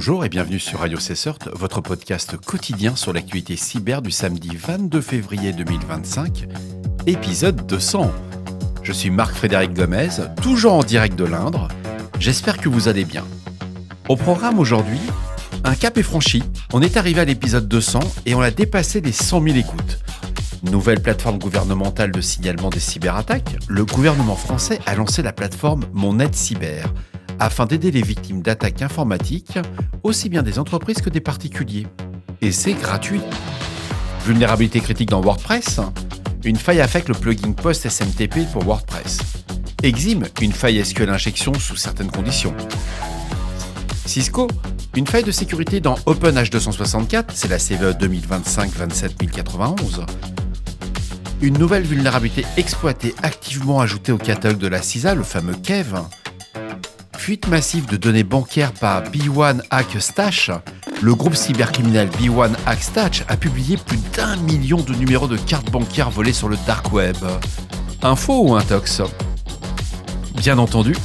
Bonjour et bienvenue sur Radio Cessert, votre podcast quotidien sur l'actualité cyber du samedi 22 février 2025, épisode 200. Je suis Marc-Frédéric Gomez, toujours en direct de l'Indre. J'espère que vous allez bien. Au programme aujourd'hui, un cap est franchi. On est arrivé à l'épisode 200 et on a dépassé les 100 000 écoutes. Nouvelle plateforme gouvernementale de signalement des cyberattaques, le gouvernement français a lancé la plateforme Mon Aide Cyber, afin d'aider les victimes d'attaques informatiques, aussi bien des entreprises que des particuliers. Et c'est gratuit. Vulnérabilité critique dans WordPress, une faille affecte le plugin post-SMTP pour WordPress. Exim, une faille SQL injection sous certaines conditions. Cisco, une faille de sécurité dans OpenH264, c'est la CVE 2025-27091. Une nouvelle vulnérabilité exploitée activement ajoutée au catalogue de la CISA, le fameux KEV. Fuite massive de données bancaires par B1Hackstash, le groupe cybercriminel B1Hackstash a publié plus d'1 million de numéros de cartes bancaires volés sur le dark web. Info ou intox ? Bien entendu,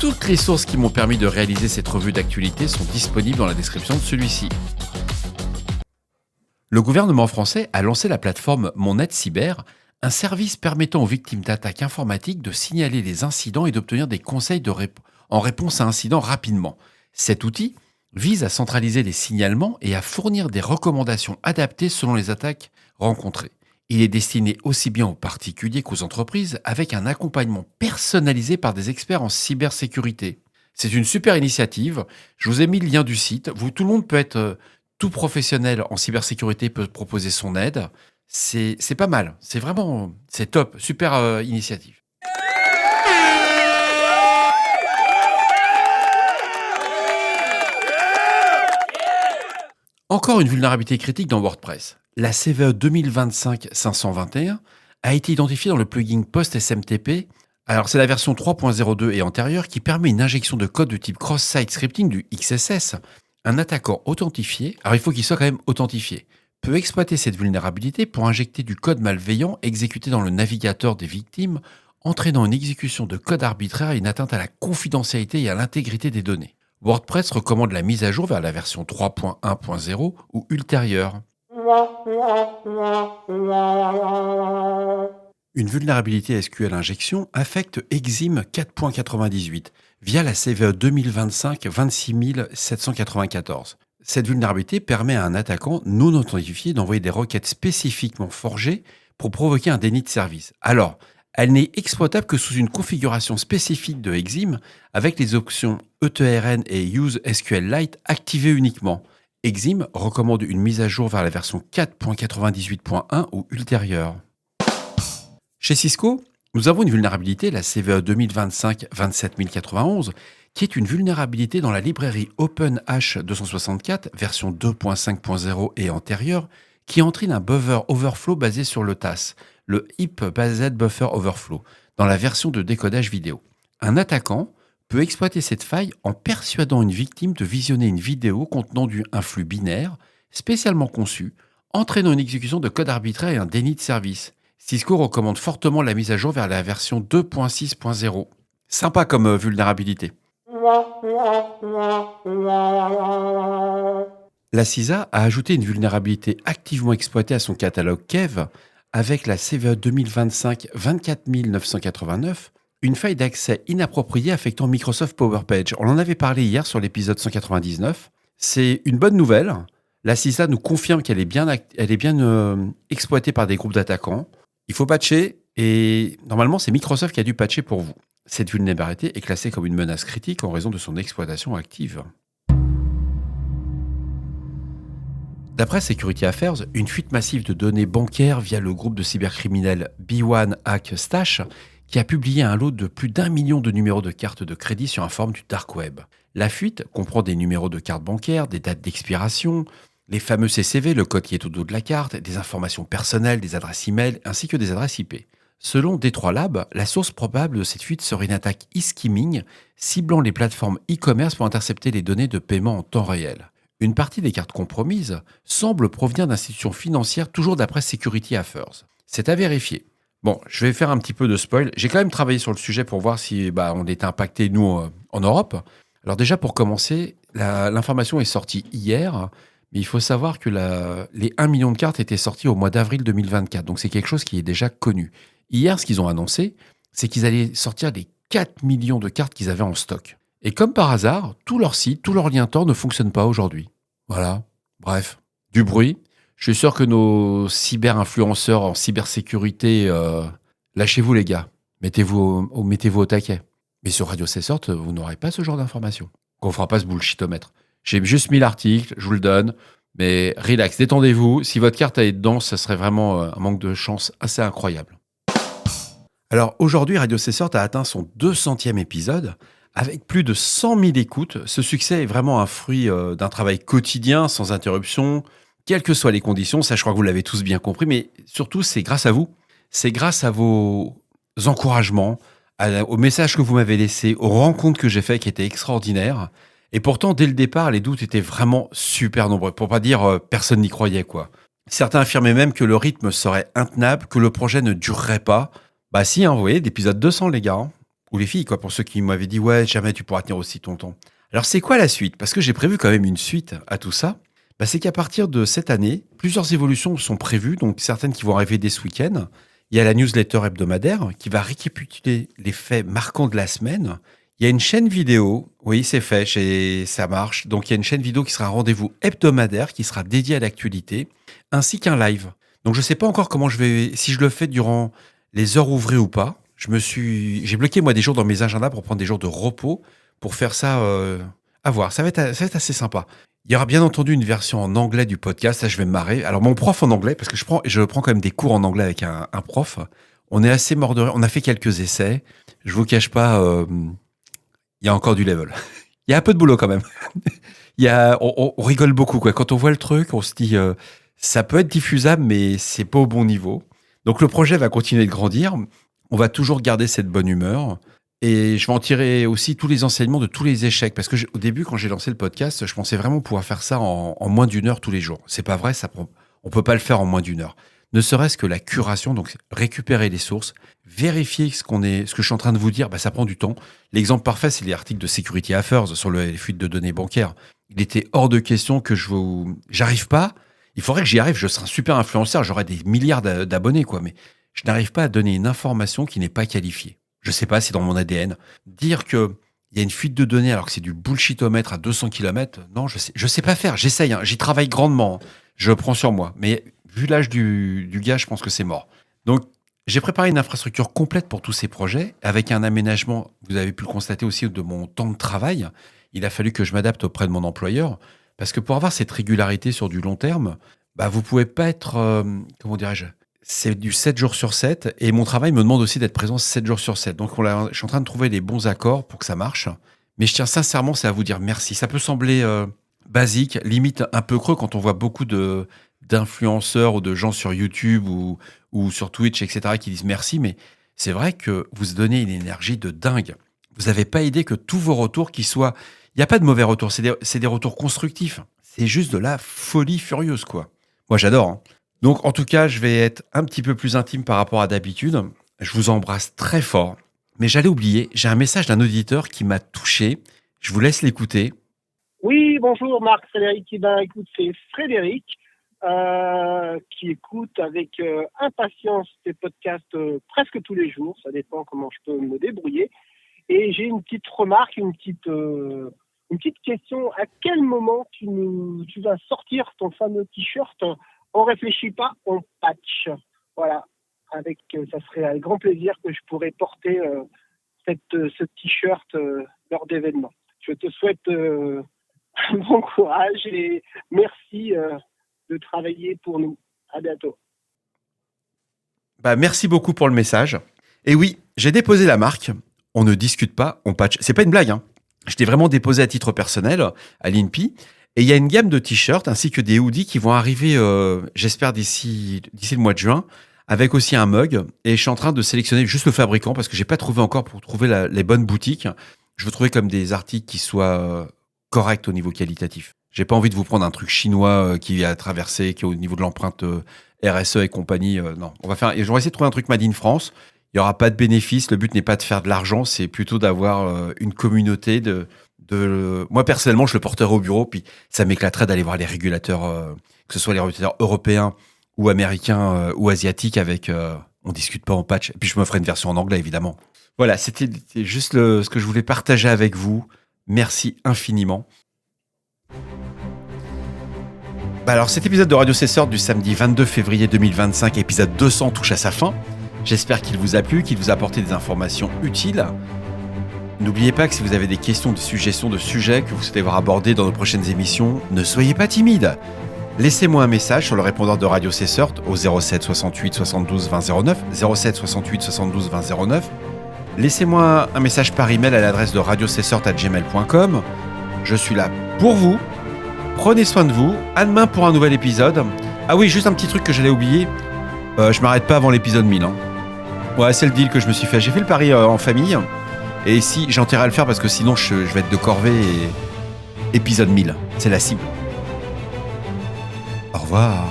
toutes les sources qui m'ont permis de réaliser cette revue d'actualité sont disponibles dans la description de celui-ci. Le gouvernement français a lancé la plateforme Mon Aide Cyber, un service permettant aux victimes d'attaques informatiques de signaler les incidents et d'obtenir des conseils en réponse à incidents rapidement. Cet outil vise à centraliser les signalements et à fournir des recommandations adaptées selon les attaques rencontrées. Il est destiné aussi bien aux particuliers qu'aux entreprises avec un accompagnement personnalisé par des experts en cybersécurité. C'est une super initiative. Je vous ai mis le lien du site. Tout le monde peut être tout professionnel en cybersécurité peut proposer son aide. C'est pas mal. C'est top. Super initiative. Encore une vulnérabilité critique dans WordPress. La CVE 2025-521 a été identifiée dans le plugin post-SMTP. Alors, c'est la version 3.02 et antérieure qui permet une injection de code de type cross-site scripting du XSS. Un attaquant authentifié, alors il faut qu'il soit quand même authentifié, peut exploiter cette vulnérabilité pour injecter du code malveillant exécuté dans le navigateur des victimes, entraînant une exécution de code arbitraire et une atteinte à la confidentialité et à l'intégrité des données. WordPress recommande la mise à jour vers la version 3.1.0 ou ultérieure. Une vulnérabilité SQL injection affecte Exim 4.98 via la CVE 2025-26794. Cette vulnérabilité permet à un attaquant non authentifié d'envoyer des requêtes spécifiquement forgées pour provoquer un déni de service. Alors, elle n'est exploitable que sous une configuration spécifique de Exim avec les options ETRN et Use SQLite activées uniquement. Exim recommande une mise à jour vers la version 4.98.1 ou ultérieure. Chez Cisco, nous avons une vulnérabilité, la CVE 2025-27091, qui est une vulnérabilité dans la librairie OpenH264, version 2.5.0 et antérieure, qui entraîne un buffer overflow basé sur le TAS, le Heap Based Buffer Overflow, dans la version de décodage vidéo. Un attaquant peut exploiter cette faille en persuadant une victime de visionner une vidéo contenant un flux binaire spécialement conçu, entraînant une exécution de code arbitraire et un déni de service. Cisco recommande fortement la mise à jour vers la version 2.6.0. Sympa comme vulnérabilité. La CISA a ajouté une vulnérabilité activement exploitée à son catalogue KEV avec la CVE 2025-24989, une faille d'accès inappropriée affectant Microsoft Power Page. On en avait parlé hier sur l'épisode 199. C'est une bonne nouvelle. La CISA nous confirme qu'elle est bien exploitée par des groupes d'attaquants. Il faut patcher et normalement, c'est Microsoft qui a dû patcher pour vous. Cette vulnérabilité est classée comme une menace critique en raison de son exploitation active. D'après Security Affairs, une fuite massive de données bancaires via le groupe de cybercriminels B1Hackstash qui a publié un lot de plus d'1 million de numéros de cartes de crédit sur un forum du dark web. La fuite comprend des numéros de cartes bancaires, des dates d'expiration, les fameux CCV, le code qui est au dos de la carte, des informations personnelles, des adresses e-mail ainsi que des adresses IP. Selon Detroit Lab, la source probable de cette fuite serait une attaque e-skimming ciblant les plateformes e-commerce pour intercepter les données de paiement en temps réel. Une partie des cartes compromises semble provenir d'institutions financières toujours d'après Security Affairs. C'est à vérifier. Bon, je vais faire un petit peu de spoil. J'ai quand même travaillé sur le sujet pour voir si on était impacté, nous, en Europe. Alors déjà, pour commencer, l'information est sortie hier, mais il faut savoir que les 1 million de cartes étaient sorties au mois d'avril 2024, donc c'est quelque chose qui est déjà connu. Hier, ce qu'ils ont annoncé, c'est qu'ils allaient sortir les 4 millions de cartes qu'ils avaient en stock. Et comme par hasard, tous leurs sites, tous leurs liens Tor ne fonctionnent pas aujourd'hui. Voilà, bref, du bruit. Je suis sûr que nos cyber-influenceurs en cybersécurité, lâchez-vous les gars, mettez-vous au taquet. Mais sur Radio Cessort, vous n'aurez pas ce genre d'informations. On ne fera pas ce bullshitomètre. J'ai juste mis l'article, je vous le donne, mais relax, détendez-vous. Si votre carte est dedans, ça serait vraiment un manque de chance assez incroyable. Alors aujourd'hui, Radio Cessort a atteint son 200e épisode. Avec plus de 100 000 écoutes, ce succès est vraiment un fruit d'un travail quotidien, sans interruption, quelles que soient les conditions. Ça, je crois que vous l'avez tous bien compris, mais surtout, c'est grâce à vous. C'est grâce à vos encouragements, aux messages que vous m'avez laissés, aux rencontres que j'ai faites qui étaient extraordinaires. Et pourtant, dès le départ, les doutes étaient vraiment super nombreux. Pour pas dire personne n'y croyait, quoi. Certains affirmaient même que le rythme serait intenable, que le projet ne durerait pas. Bah si, hein, vous voyez, d'épisode 200, les gars. Hein. Ou les filles, quoi, pour ceux qui m'avaient dit « Ouais, jamais tu pourras tenir aussi longtemps ». Alors, c'est quoi la suite? Parce que j'ai prévu quand même une suite à tout ça. Bah, c'est qu'à partir de cette année, plusieurs évolutions sont prévues, donc certaines qui vont arriver dès ce week-end. Il y a la newsletter hebdomadaire qui va récapituler les faits marquants de la semaine. Il y a une chaîne vidéo, oui, c'est fait, ça marche. Donc, il y a une chaîne vidéo qui sera un rendez-vous hebdomadaire qui sera dédié à l'actualité, ainsi qu'un live. Donc, je ne sais pas encore si je le fais durant les heures ouvrées ou pas. J'ai bloqué, moi, des jours dans mes agendas pour prendre des jours de repos pour faire ça à voir. Ça va être assez sympa. Il y aura bien entendu une version en anglais du podcast, ça je vais me marrer. Alors mon prof en anglais, parce que je prends quand même des cours en anglais avec un prof, on est assez mort de rire, on a fait quelques essais, je vous cache pas, il y a encore du level. Il y a un peu de boulot quand même. On rigole beaucoup, quoi. Quand on voit le truc, on se dit, ça peut être diffusable, mais c'est pas au bon niveau. Donc le projet va continuer de grandir, on va toujours garder cette bonne humeur. Et je vais en tirer aussi tous les enseignements de tous les échecs. Parce que au début, quand j'ai lancé le podcast, je pensais vraiment pouvoir faire ça en moins d'1 heure tous les jours. C'est pas vrai, on peut pas le faire en moins d'1 heure. Ne serait-ce que la curation, donc récupérer les sources, vérifier ce que je suis en train de vous dire, bah, ça prend du temps. L'exemple parfait, c'est les articles de Security Affairs sur les fuites de données bancaires. Il était hors de question que j'arrive pas. Il faudrait que j'y arrive. Je serai un super influenceur, j'aurai des milliards d'abonnés, quoi. Mais je n'arrive pas à donner une information qui n'est pas qualifiée. Je sais pas, c'est dans mon ADN. Dire qu'il y a une fuite de données alors que c'est du bullshitomètre à 200 km, non, je sais pas faire. J'essaye, hein, j'y travaille grandement. Hein. Je le prends sur moi. Mais vu l'âge du gars, je pense que c'est mort. Donc, j'ai préparé une infrastructure complète pour tous ces projets, avec un aménagement, vous avez pu le constater aussi, de mon temps de travail. Il a fallu que je m'adapte auprès de mon employeur, parce que pour avoir cette régularité sur du long terme, bah, vous pouvez pas être, comment dirais-je, c'est du 7 jours sur 7 et mon travail me demande aussi d'être présent 7 jours sur 7. Donc je suis en train de trouver les bons accords pour que ça marche. Mais je tiens sincèrement, c'est à vous dire merci. Ça peut sembler basique, limite un peu creux quand on voit beaucoup d'influenceurs ou de gens sur YouTube ou sur Twitch, etc. qui disent merci. Mais c'est vrai que vous donnez une énergie de dingue. Vous n'avez pas idée que tous vos retours qui soient... Il n'y a pas de mauvais retours, c'est des retours constructifs. C'est juste de la folie furieuse, quoi. Moi, j'adore, hein. Donc, en tout cas, je vais être un petit peu plus intime par rapport à d'habitude. Je vous embrasse très fort. Mais j'allais oublier, j'ai un message d'un auditeur qui m'a touché. Je vous laisse l'écouter. Oui, bonjour Marc, Frédéric. Écoute, c'est Frédéric qui écoute avec impatience tes podcasts presque tous les jours. Ça dépend comment je peux me débrouiller. Et j'ai une petite remarque, une petite question. À quel moment tu vas sortir ton fameux t-shirt? On réfléchit pas, on patch. Voilà. Ça serait avec grand plaisir que je pourrais porter ce t-shirt lors d'événements. Je te souhaite bon courage et merci de travailler pour nous. À bientôt. Bah, merci beaucoup pour le message. Et oui, j'ai déposé la marque. On ne discute pas, on patch. C'est pas une blague, hein. Je l'ai vraiment déposé à titre personnel à l'INPI. Et il y a une gamme de t-shirts ainsi que des hoodies qui vont arriver, j'espère, d'ici le mois de juin, avec aussi un mug. Et je suis en train de sélectionner juste le fabricant parce que j'ai pas trouvé encore pour trouver les bonnes boutiques. Je veux trouver comme des articles qui soient corrects au niveau qualitatif. J'ai pas envie de vous prendre un truc chinois qui a traversé, qui est au niveau de l'empreinte RSE et compagnie. Non, on va essayer de trouver un truc made in France. Il y aura pas de bénéfice. Le but n'est pas de faire de l'argent, c'est plutôt d'avoir une communauté, Moi, personnellement, je le porterai au bureau, puis ça m'éclaterait d'aller voir les régulateurs, que ce soit les régulateurs européens ou américains ou asiatiques avec... on discute pas en patch. Et puis, je me ferai une version en anglais, évidemment. Voilà, c'était juste ce que je voulais partager avec vous. Merci infiniment. Alors, cet épisode de Radio Cesseur du samedi 22 février 2025, épisode 200, touche à sa fin. J'espère qu'il vous a plu, qu'il vous a apporté des informations utiles. N'oubliez pas que si vous avez des questions, des suggestions de sujets que vous souhaitez voir abordés dans nos prochaines émissions, ne soyez pas timide. Laissez-moi un message sur le répondeur de Radio Cesseur au 07 68 72 20 09, 07 68 72 20 09. Laissez-moi un message par email à l'adresse de radiocesseur@gmail.com. Je suis là pour vous. Prenez soin de vous. À demain pour un nouvel épisode. Ah oui, juste un petit truc que j'allais oublier. Je m'arrête pas avant l'épisode 1000. Ouais, c'est le deal que je me suis fait. J'ai fait le pari en famille. Et si j'ai intérêt à le faire parce que sinon je vais être de corvée. Et épisode 1000, c'est la cible. Au revoir.